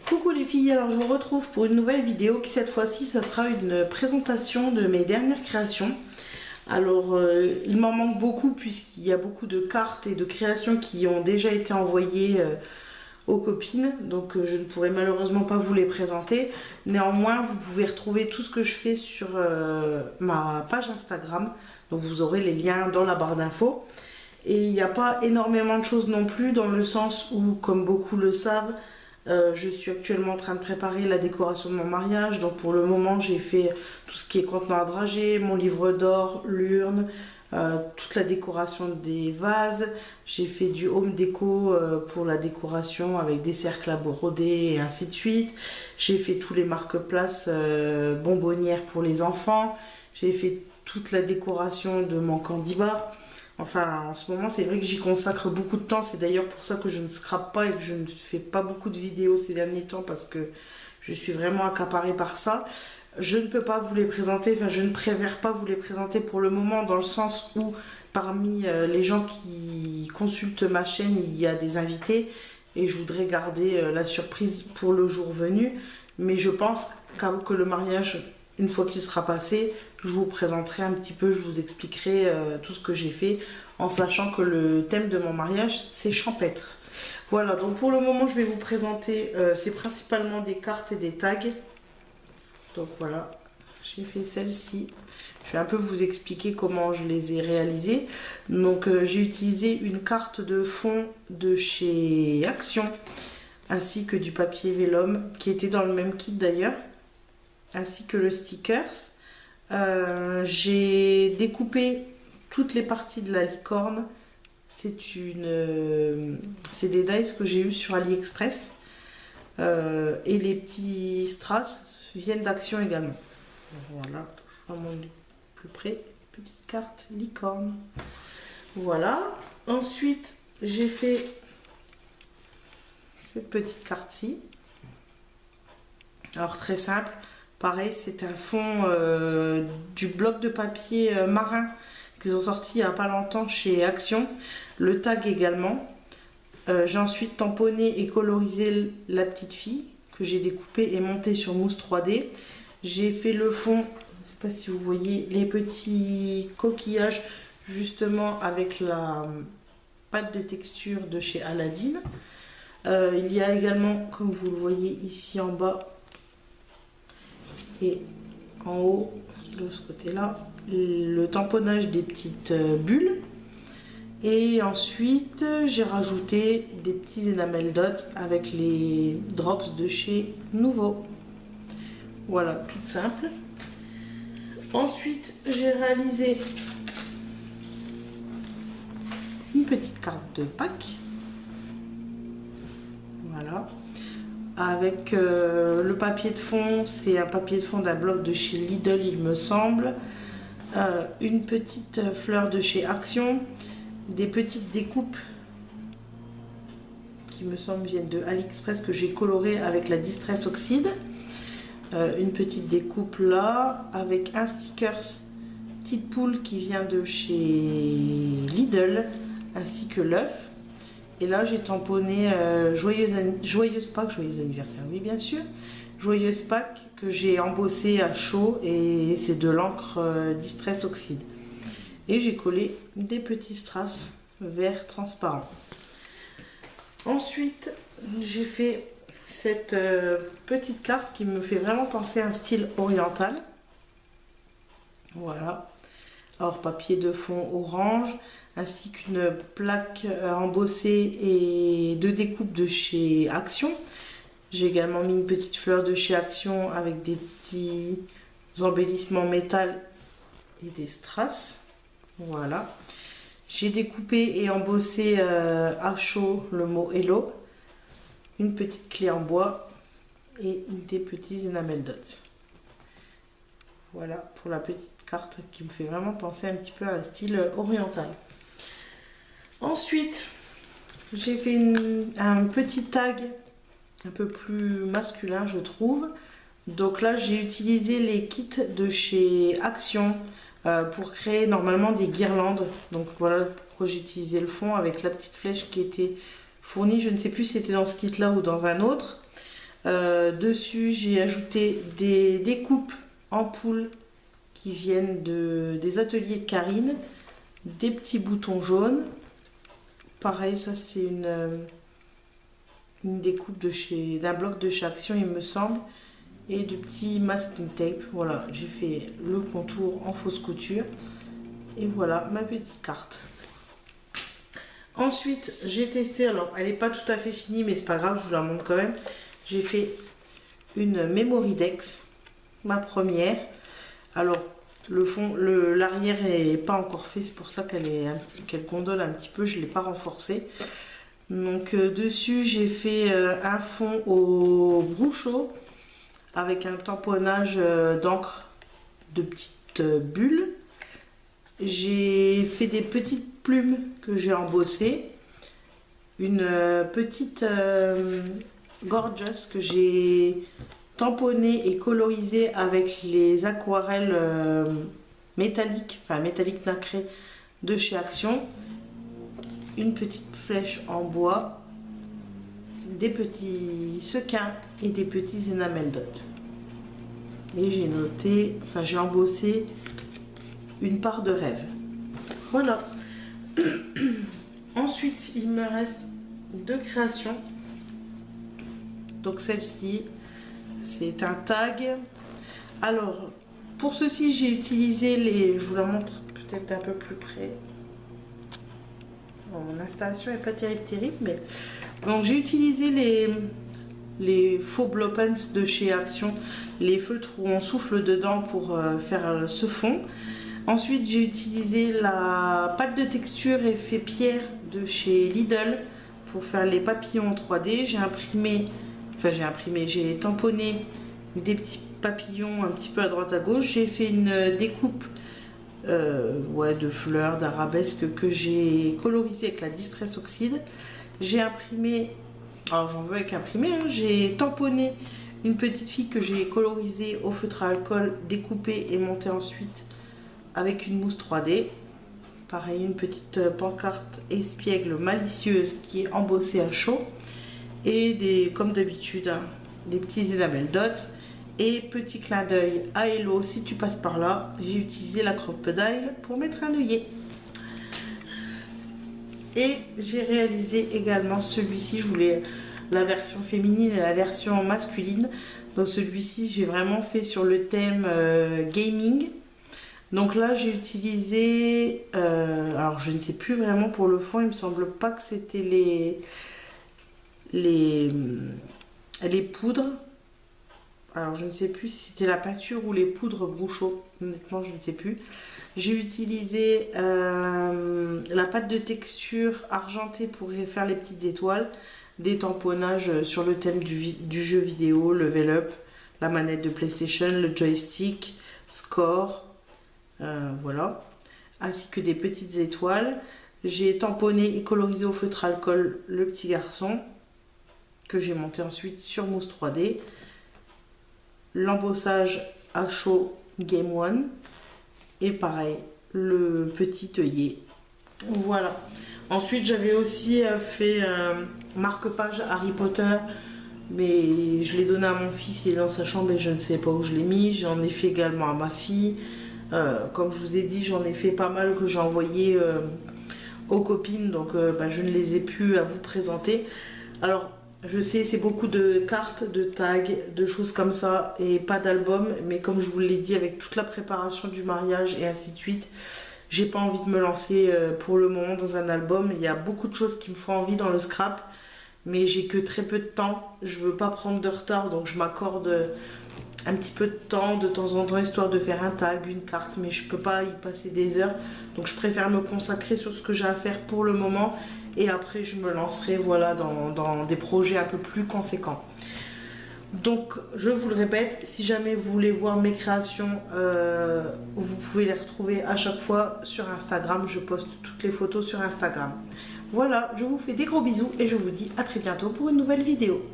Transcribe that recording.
Coucou les filles, alors je vous retrouve pour une nouvelle vidéo qui cette fois-ci ça sera une présentation de mes dernières créations. Alors il m'en manque beaucoup puisqu'il y a beaucoup de cartes et de créations qui ont déjà été envoyées aux copines, donc je ne pourrai malheureusement pas vous les présenter. Néanmoins vous pouvez retrouver tout ce que je fais sur ma page Instagram, donc vous aurez les liens dans la barre d'infos. Et il n'y a pas énormément de choses non plus, dans le sens où, comme beaucoup le savent, je suis actuellement en train de préparer la décoration de mon mariage. Donc pour le moment j'ai fait tout ce qui est contenant à dragées, mon livre d'or, l'urne, toute la décoration des vases. J'ai fait du home déco pour la décoration avec des cercles à broder et ainsi de suite. J'ai fait tous les marque-places bonbonnières pour les enfants. J'ai fait toute la décoration de mon candy bar. Enfin, en ce moment, c'est vrai que j'y consacre beaucoup de temps. C'est d'ailleurs pour ça que je ne scrape pas et que je ne fais pas beaucoup de vidéos ces derniers temps, parce que je suis vraiment accaparée par ça. Je ne peux pas vous les présenter, enfin je ne préfère pas vous les présenter pour le moment, dans le sens où parmi les gens qui consultent ma chaîne, il y a des invités et je voudrais garder la surprise pour le jour venu. Mais je pense que le mariage, une fois qu'il sera passé, je vous présenterai un petit peu, je vous expliquerai tout ce que j'ai fait, en sachant que le thème de mon mariage, c'est champêtre. Voilà, donc pour le moment, je vais vous présenter, c'est principalement des cartes et des tags. Donc voilà, j'ai fait celle-ci. Je vais un peu vous expliquer comment je les ai réalisées. Donc j'ai utilisé une carte de fond de chez Action, ainsi que du papier vélum, qui était dans le même kit d'ailleurs, ainsi que le stickers. J'ai découpé toutes les parties de la licorne. C'est des dies que j'ai eu sur AliExpress. Et les petits strass viennent d'Action également. Voilà, je vous montre plus près. Petite carte licorne. Voilà. Ensuite, j'ai fait cette petite carte-ci. Alors très simple. Pareil, c'est un fond du bloc de papier marin qu'ils ont sorti il n'y a pas longtemps chez Action. Le tag également. J'ai ensuite tamponné et colorisé la petite fille que j'ai découpée et montée sur mousse 3D. J'ai fait le fond, je ne sais pas si vous voyez, les petits coquillages justement avec la pâte de texture de chez Aladdin. Il y a également, comme vous le voyez ici en bas, et en haut de ce côté là, le tamponnage des petites bulles. Et ensuite j'ai rajouté des petits enamel dots avec les drops de chez Nouveau. Voilà, tout simple. Ensuite j'ai réalisé une petite carte de Pâques, voilà, avec le papier de fond, c'est un papier de fond d'un bloc de chez Lidl il me semble, une petite fleur de chez Action, des petites découpes qui me semble viennent de AliExpress que j'ai coloré avec la Distress Oxide, une petite découpe là avec un stickers petite poule qui vient de chez Lidl, ainsi que l'œuf. Et là j'ai tamponné joyeuse Pâques, joyeux anniversaire, oui bien sûr, joyeuse Pâques, que j'ai embossé à chaud, et c'est de l'encre Distress Oxide. Et j'ai collé des petits strass vert transparent. Ensuite j'ai fait cette petite carte qui me fait vraiment penser à un style oriental. Voilà, alors papier de fond orange, ainsi qu'une plaque embossée et deux découpes de chez Action. J'ai également mis une petite fleur de chez Action avec des petits embellissements métal et des strass. Voilà. J'ai découpé et embossé à chaud le mot Hello, une petite clé en bois et des petits enamel dots. Voilà pour la petite carte qui me fait vraiment penser un petit peu à un style oriental. Ensuite, j'ai fait un petit tag un peu plus masculin, je trouve, Donc là j'ai utilisé les kits de chez Action pour créer normalement des guirlandes. Donc voilà pourquoi j'ai utilisé le fond avec la petite flèche qui était fournie. Je ne sais plus si c'était dans ce kit là ou dans un autre. Dessus j'ai ajouté des découpes en poule qui viennent des ateliers de Karine, des petits boutons jaunes. Pareil, ça c'est une découpe d'un bloc de chez Action il me semble, et du petit masking tape. Voilà, j'ai fait le contour en fausse couture et voilà ma petite carte. Ensuite j'ai testé, alors elle n'est pas tout à fait finie mais c'est pas grave, je vous la montre quand même. J'ai fait une Memory Dex, ma première. Alors le fond, l'arrière est pas encore fait, c'est pour ça qu'elle gondole un petit peu, je l'ai pas renforcée. Donc dessus j'ai fait un fond au Bruchot avec un tamponnage d'encre de petites bulles. J'ai fait des petites plumes que j'ai embossées, une petite Gorgeous que j'ai tamponnée et colorisée avec les aquarelles métalliques, enfin métallique nacré de chez Action, une petite flèche en bois, des petits sequins et des petits enamel dots. Et j'ai noté, enfin j'ai embossé une part de rêve. Voilà. Ensuite, il me reste deux créations. Donc celle-ci, c'est un tag. Alors, pour ceci, j'ai utilisé les... Je vous la montre peut-être un peu plus près. Bon, mon installation n'est pas terrible, mais... Donc j'ai utilisé les faux blow pens de chez Action, les feutres où on souffle dedans pour faire ce fond. Ensuite j'ai utilisé la pâte de texture effet pierre de chez Lidl pour faire les papillons en 3D. J'ai tamponné des petits papillons un petit peu à droite à gauche. J'ai fait une découpe de fleurs, d'arabesques que j'ai colorisé avec la Distress Oxide. J'ai imprimé, alors j'en veux avec imprimé, hein, j'ai tamponné une petite fille que j'ai colorisée au feutre à alcool, découpée et montée ensuite avec une mousse 3D. Pareil, une petite pancarte espiègle malicieuse qui est embossée à chaud. Et comme d'habitude, hein, des petits enamel dots. Et petit clin d'œil à Hello, si tu passes par là, j'ai utilisé la crocodile pour mettre un œillet. Et j'ai réalisé également celui-ci, je voulais la version féminine et la version masculine. Donc celui-ci, j'ai vraiment fait sur le thème gaming. Donc là, j'ai utilisé, alors je ne sais plus vraiment pour le fond, il me semble pas que c'était les poudres. Alors je ne sais plus si c'était la peinture ou les poudres Bruchot, honnêtement je ne sais plus. J'ai utilisé la pâte de texture argentée pour faire les petites étoiles, des tamponnages sur le thème du jeu vidéo, level up, la manette de PlayStation, le joystick, score, voilà, ainsi que des petites étoiles. J'ai tamponné et colorisé au feutre alcool le petit garçon, que j'ai monté ensuite sur mousse 3D. L'embossage à chaud Game One et pareil le petit œillet. Voilà. Ensuite j'avais aussi fait marque-page Harry Potter, mais je l'ai donné à mon fils, il est dans sa chambre et je ne sais pas où je l'ai mis. J'en ai fait également à ma fille, comme je vous ai dit j'en ai fait pas mal que j'ai envoyé aux copines, donc je ne les ai plus à vous présenter. Alors je sais, c'est beaucoup de cartes, de tags, de choses comme ça et pas d'album. Mais comme je vous l'ai dit, avec toute la préparation du mariage et ainsi de suite, j'ai pas envie de me lancer pour le moment dans un album. Il y a beaucoup de choses qui me font envie dans le scrap. Mais j'ai que très peu de temps. Je veux pas prendre de retard. Donc je m'accorde un petit peu de temps en temps, histoire de faire un tag, une carte. Mais je peux pas y passer des heures. Donc je préfère me consacrer sur ce que j'ai à faire pour le moment. Et après je me lancerai voilà, dans des projets un peu plus conséquents. Donc je vous le répète, si jamais vous voulez voir mes créations, vous pouvez les retrouver à chaque fois sur Instagram. Je poste toutes les photos sur Instagram. Voilà, je vous fais des gros bisous et je vous dis à très bientôt pour une nouvelle vidéo.